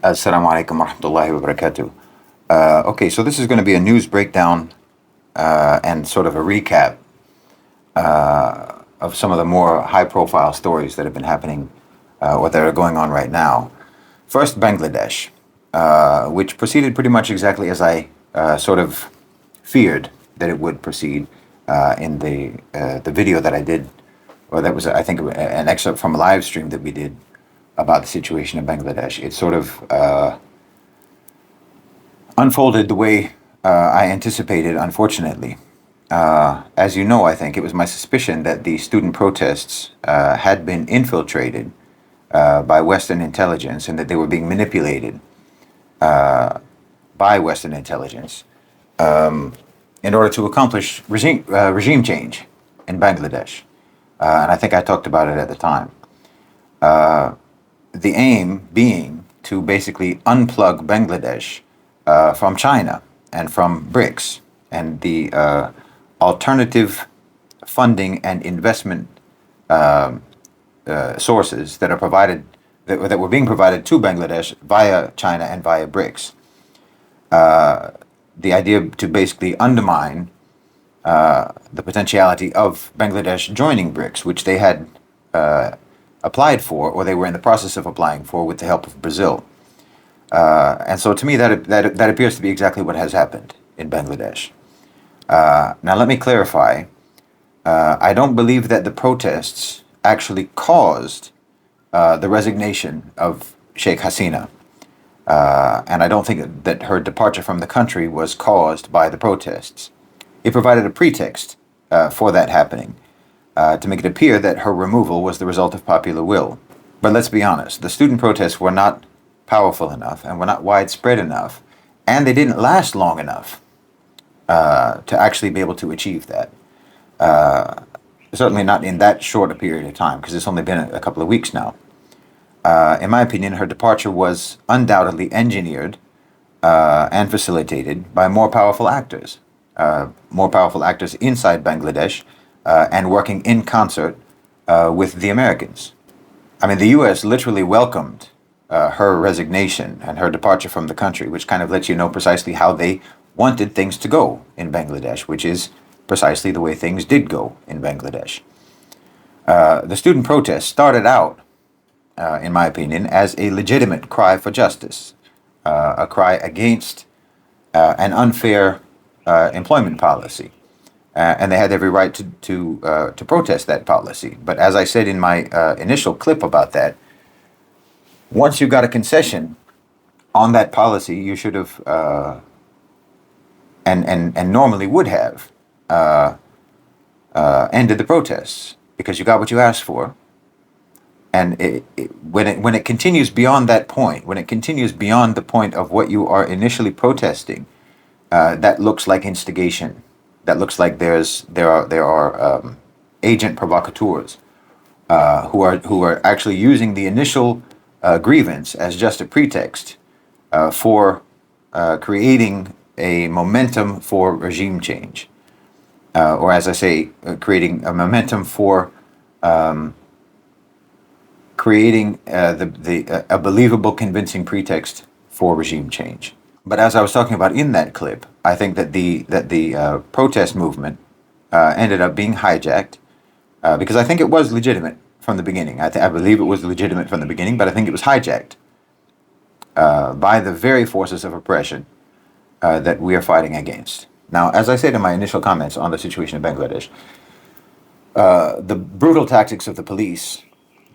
Assalamu alaikum wa rahmatullahi wa barakatuh. Okay, so this is going to be a news breakdown and sort of a recap of some of the more high-profile stories that have been happening or that are going on right now. First, Bangladesh, which proceeded pretty much exactly as I sort of feared that it would proceed in the video that I did, or that was, I think, an excerpt from a live stream that we did about the situation in Bangladesh. It sort of unfolded the way I anticipated, unfortunately. As you know, I think it was my suspicion that the student protests had been infiltrated by Western intelligence and that they were being manipulated by Western intelligence in order to accomplish regime change in Bangladesh. And I think I talked about it at the time. The aim being to basically unplug Bangladesh from China and from BRICS and the alternative funding and investment sources that are provided that were being provided to Bangladesh via China and via BRICS. The idea to basically undermine the potentiality of Bangladesh joining BRICS, which they had applied for, or they were in the process of applying for, with the help of Brazil. And so, to me, that appears to be exactly what has happened in Bangladesh. Now, let me clarify. I don't believe that the protests actually caused the resignation of Sheikh Hasina. And I don't think that her departure from the country was caused by the protests. It provided a pretext for that happening, to make it appear that her removal was the result of popular will. But let's be honest, the student protests were not powerful enough and were not widespread enough, and they didn't last long enough to actually be able to achieve that. Certainly not in that short a period of time, because it's only been a couple of weeks now. In my opinion, her departure was undoubtedly engineered and facilitated by more powerful actors inside Bangladesh and working in concert with the Americans. I mean, the U.S. literally welcomed her resignation and her departure from the country, which kind of lets you know precisely how they wanted things to go in Bangladesh, which is precisely the way things did go in Bangladesh. The student protests started out, in my opinion, as a legitimate cry for justice, a cry against an unfair employment policy. And they had every right to protest that policy. But as I said in my initial clip about that, once you got a concession on that policy, you should have, and normally would have, ended the protests, because you got what you asked for. And when it continues beyond that point, when it continues beyond the point of what you are initially protesting, that looks like instigation. That looks like there are agent provocateurs who are actually using the initial grievance as just a pretext for creating a momentum for regime change, or as I say, creating a momentum for creating a believable, convincing pretext for regime change. But as I was talking about in that clip, I think that the protest movement ended up being hijacked because I think it was legitimate from the beginning. I believe it was legitimate from the beginning, but I think it was hijacked by the very forces of oppression that we are fighting against. Now, as I said in my initial comments on the situation in Bangladesh, the brutal tactics of the police,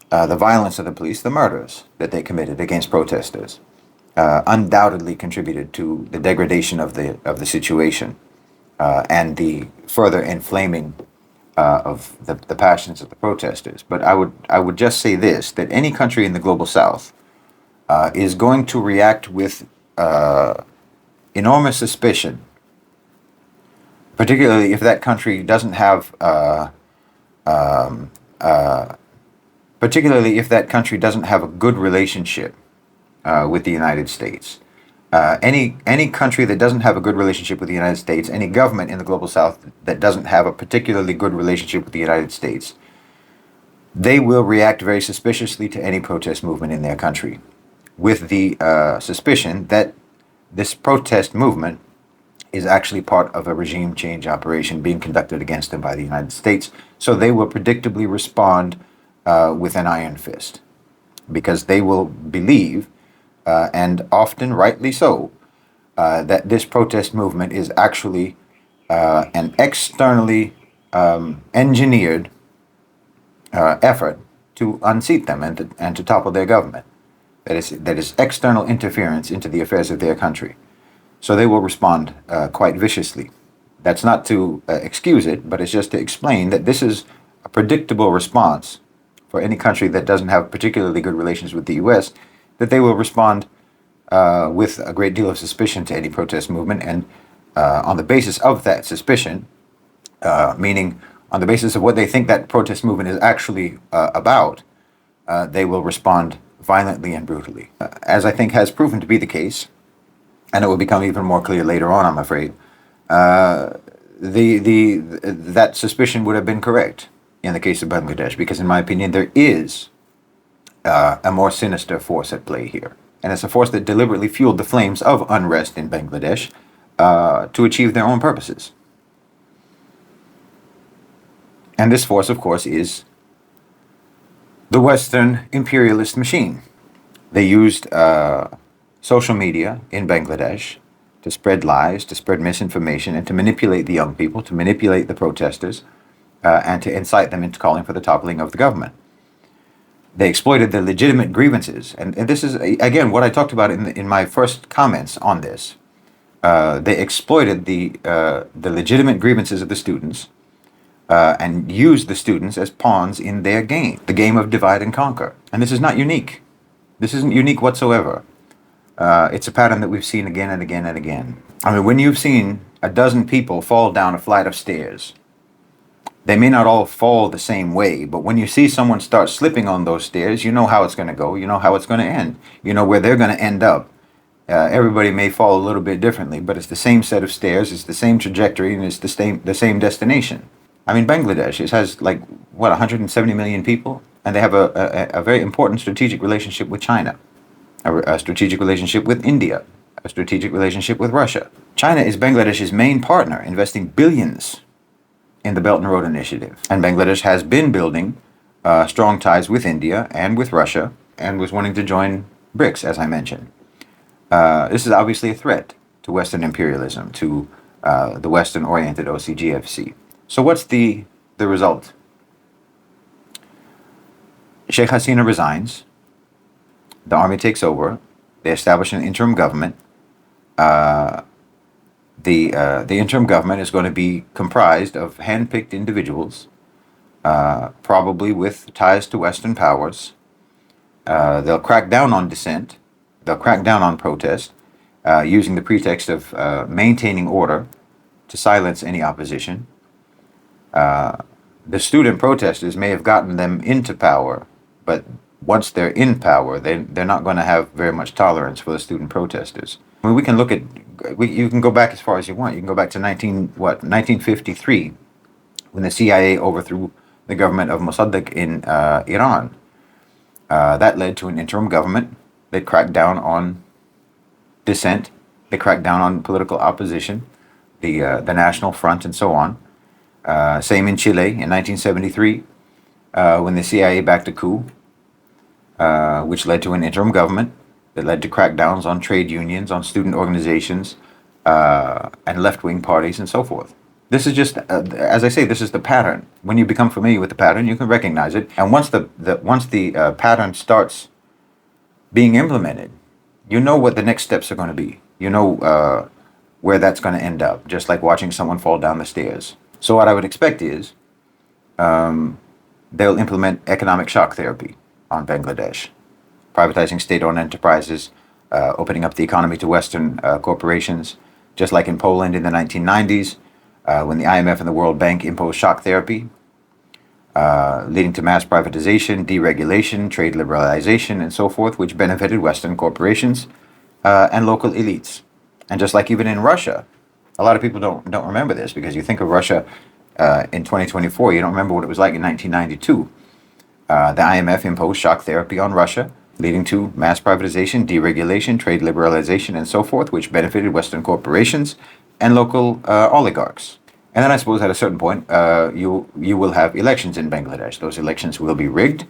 the violence of the police, the murders that they committed against protesters, undoubtedly contributed to the degradation of the situation and the further inflaming of the passions of the protesters. But I would just say this, that any country in the global south is going to react with enormous suspicion, particularly if that country doesn't have a good relationship with the United States. Any country that doesn't have a good relationship with the United States, any government in the global south that doesn't have a particularly good relationship with the United States, they will react very suspiciously to any protest movement in their country. with the suspicion that this protest movement is actually part of a regime change operation being conducted against them by the United States. So they will predictably respond with an iron fist, because they will believe, and often rightly so, that this protest movement is actually an externally engineered effort to unseat them and to topple their government. That is external interference into the affairs of their country. So they will respond quite viciously. That's not to excuse it, but it's just to explain that this is a predictable response for any country that doesn't have particularly good relations with the U.S., that they will respond with a great deal of suspicion to any protest movement, and on the basis of that suspicion, meaning on the basis of what they think that protest movement is actually about, they will respond violently and brutally. As I think has proven to be the case, and it will become even more clear later on, I'm afraid, that suspicion would have been correct in the case of Bangladesh, because in my opinion there is a more sinister force at play here. And it's a force that deliberately fueled the flames of unrest in Bangladesh to achieve their own purposes. And this force, of course, is the Western imperialist machine. They used social media in Bangladesh to spread lies, to spread misinformation, and to manipulate the young people, to manipulate the protesters, and to incite them into calling for the toppling of the government. They exploited the legitimate grievances, and this is, again, what I talked about in my first comments on this. They exploited the legitimate grievances of the students and used the students as pawns in their game, the game of divide and conquer. And this is not unique. This isn't unique whatsoever. It's a pattern that we've seen again and again and again. I mean, when you've seen a dozen people fall down a flight of stairs, they may not all fall the same way, but when you see someone start slipping on those stairs, you know how it's going to go, you know how it's going to end, you know where they're going to end up. Everybody may fall a little bit differently, but it's the same set of stairs, it's the same trajectory, and it's the same destination. I mean, Bangladesh, it has 170 million people, and they have a very important strategic relationship with China, a strategic relationship with India, a strategic relationship with Russia. China is Bangladesh's main partner, investing billions in the Belt and Road Initiative. And Bangladesh has been building strong ties with India and with Russia, and was wanting to join BRICS, as I mentioned. This is obviously a threat to Western imperialism, to the Western-oriented OCGFC. So what's the result? Sheikh Hasina resigns. The army takes over. They establish an interim government. The interim government is going to be comprised of hand-picked individuals, probably with ties to Western powers. They'll crack down on dissent. They'll crack down on protest, using the pretext of maintaining order to silence any opposition. The student protesters may have gotten them into power, but once they're in power, they're not going to have very much tolerance for the student protesters. I mean, we can look at, you can go back as far as you want. You can go back to 1953, when the CIA overthrew the government of Mossadegh in Iran. That led to an interim government that cracked down on dissent. They cracked down on political opposition, the National Front, and so on. Same in Chile in 1973, when the CIA backed a coup, which led to an interim government that led to crackdowns on trade unions, on student organizations, and left-wing parties, and so forth. This is just, as I say, this is the pattern. When you become familiar with the pattern, you can recognize it. And once the pattern starts being implemented, you know what the next steps are going to be. You know where that's going to end up, just like watching someone fall down the stairs. So what I would expect is they'll implement economic shock therapy on Bangladesh, privatizing state-owned enterprises, opening up the economy to Western corporations, just like in Poland in the 1990s, when the IMF and the World Bank imposed shock therapy, leading to mass privatization, deregulation, trade liberalization, and so forth, which benefited Western corporations and local elites. And just like even in Russia, a lot of people don't remember this, because you think of Russia in 2024, you don't remember what it was like in 1992. The IMF imposed shock therapy on Russia. leading to mass privatization, deregulation, trade liberalization, and so forth, which benefited Western corporations and local oligarchs. And then I suppose at a certain point, you will have elections in Bangladesh. Those elections will be rigged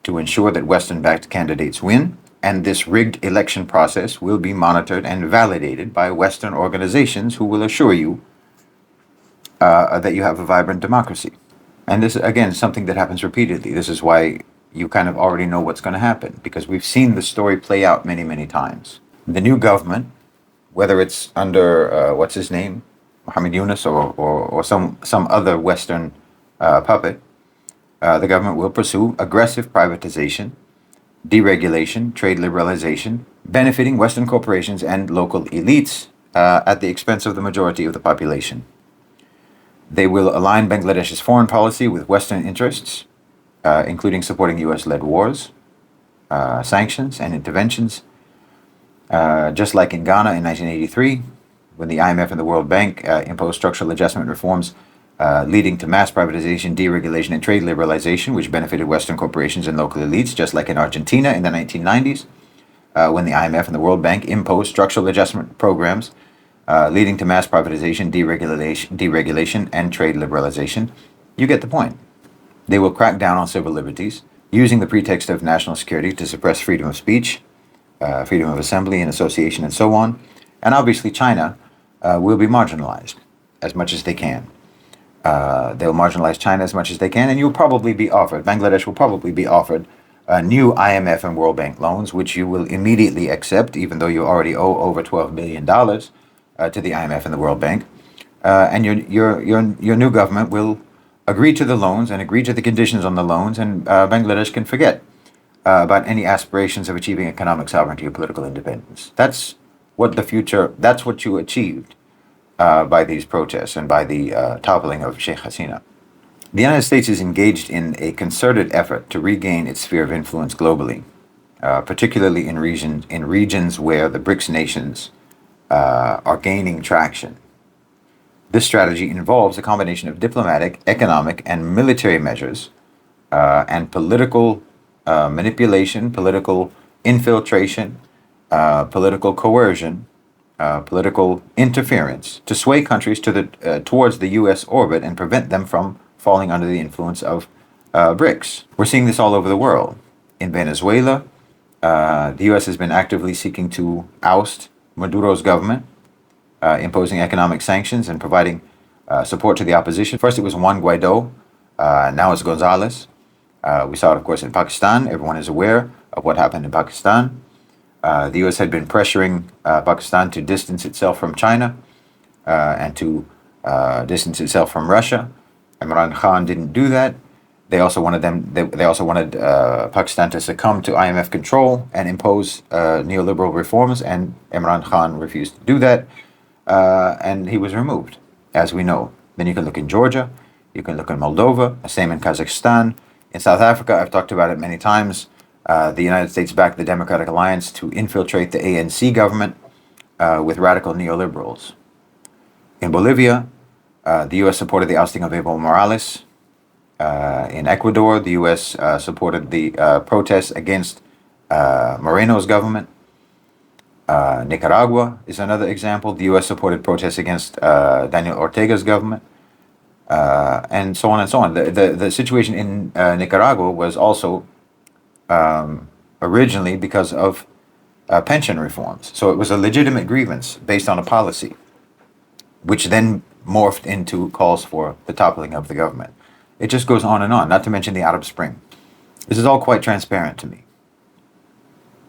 to ensure that Western-backed candidates win, and this rigged election process will be monitored and validated by Western organizations who will assure you that you have a vibrant democracy. And this, again, is something that happens repeatedly. This is why you kind of already know what's going to happen, because we've seen the story play out many, many times. The new government, whether it's under, what's his name, Mohammed Yunus, or some other Western puppet, the government will pursue aggressive privatization, deregulation, trade liberalization, benefiting Western corporations and local elites at the expense of the majority of the population. They will align Bangladesh's foreign policy with Western interests, including supporting US-led wars, sanctions, and interventions, just like in Ghana in 1983, when the IMF and the World Bank imposed structural adjustment reforms leading to mass privatization, deregulation, and trade liberalization, which benefited Western corporations and local elites, just like in Argentina in the 1990s, when the IMF and the World Bank imposed structural adjustment programs leading to mass privatization, deregulation, and trade liberalization. You get the point. They will crack down on civil liberties, using the pretext of national security to suppress freedom of speech, freedom of assembly and association, and so on. And obviously China will be marginalized as much as they can. They'll marginalize China as much as they can, and Bangladesh will probably be offered new IMF and World Bank loans, which you will immediately accept, even though you already owe over $12 billion to the IMF and the World Bank. And your new government will agree to the loans and agree to the conditions on the loans, and Bangladesh can forget about any aspirations of achieving economic sovereignty or political independence. That's what you achieved by these protests and by the toppling of Sheikh Hasina. The United States is engaged in a concerted effort to regain its sphere of influence globally, particularly in regions where the BRICS nations are gaining traction. This strategy involves a combination of diplomatic, economic, and military measures, and political manipulation, political infiltration, political coercion, political interference to sway countries towards the U.S. orbit and prevent them from falling under the influence of BRICS. We're seeing this all over the world. In Venezuela, the U.S. has been actively seeking to oust Maduro's government, imposing economic sanctions and providing support to the opposition. First it was Juan Guaido, now it's Gonzalez. We saw it, of course, in Pakistan. Everyone is aware of what happened in Pakistan. The U.S. had been pressuring Pakistan to distance itself from China and to distance itself from Russia. Imran Khan didn't do that. They also wanted Pakistan to succumb to IMF control and impose neoliberal reforms, and Imran Khan refused to do that, and he was removed, as we know. Then you can look in Georgia, you can look in Moldova, same in Kazakhstan. In South Africa, I've talked about it many times. The United States backed the Democratic Alliance to infiltrate the ANC government with radical neoliberals. In Bolivia, the U.S. supported the ousting of Evo Morales. In Ecuador, the U.S. supported the protests against Moreno's government. Nicaragua is another example. The U.S. supported protests against Daniel Ortega's government, and so on and so on. The situation in Nicaragua was also originally because of pension reforms. So it was a legitimate grievance based on a policy, which then morphed into calls for the toppling of the government. It just goes on, not to mention the Arab Spring. This is all quite transparent to me,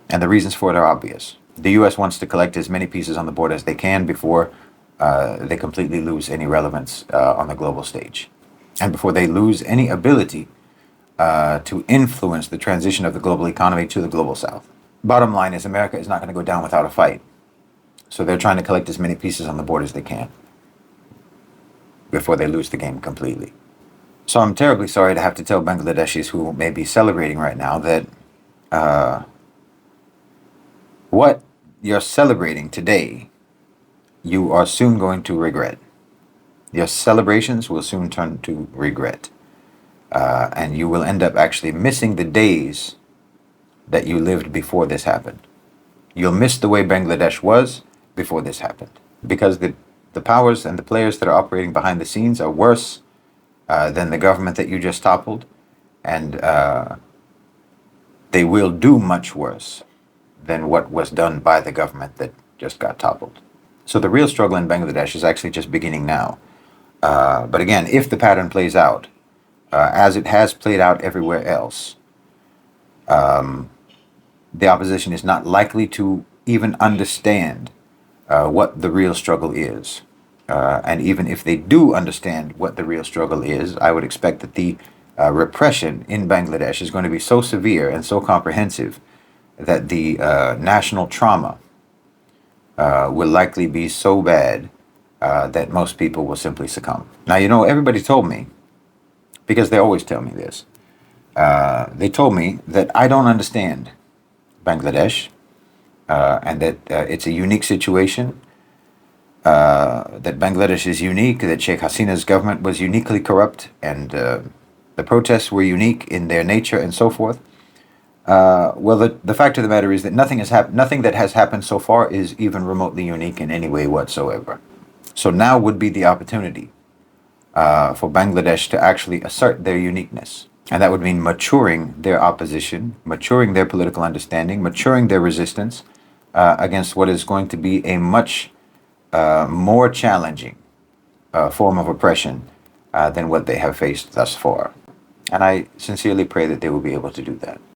and the reasons for it are obvious. The U.S. wants to collect as many pieces on the board as they can before they completely lose any relevance on the global stage, and before they lose any ability to influence the transition of the global economy to the global south. Bottom line is, America is not going to go down without a fight. So they're trying to collect as many pieces on the board as they can before they lose the game completely. So I'm terribly sorry to have to tell Bangladeshis who may be celebrating right now that what you're celebrating today, you are soon going to regret. Your celebrations will soon turn to regret. And you will end up actually missing the days that you lived before this happened. You'll miss the way Bangladesh was before this happened, because the powers and the players that are operating behind the scenes are worse than the government that you just toppled, and they will do much worse than what was done by the government that just got toppled. So the real struggle in Bangladesh is actually just beginning now. But again, if the pattern plays out as it has played out everywhere else, the opposition is not likely to even understand what the real struggle is. And even if they do understand what the real struggle is, I would expect that the repression in Bangladesh is going to be so severe and so comprehensive that the national trauma will likely be so bad that most people will simply succumb. Now, everybody told me, because they always tell me this, they told me that I don't understand Bangladesh, and that it's a unique situation, that Bangladesh is unique, that Sheikh Hasina's government was uniquely corrupt, and the protests were unique in their nature and so forth. Well, the fact of the matter is that nothing that has happened so far is even remotely unique in any way whatsoever. So now would be the opportunity for Bangladesh to actually assert their uniqueness. And that would mean maturing their opposition, maturing their political understanding, maturing their resistance against what is going to be a much more challenging form of oppression than what they have faced thus far. And I sincerely pray that they will be able to do that.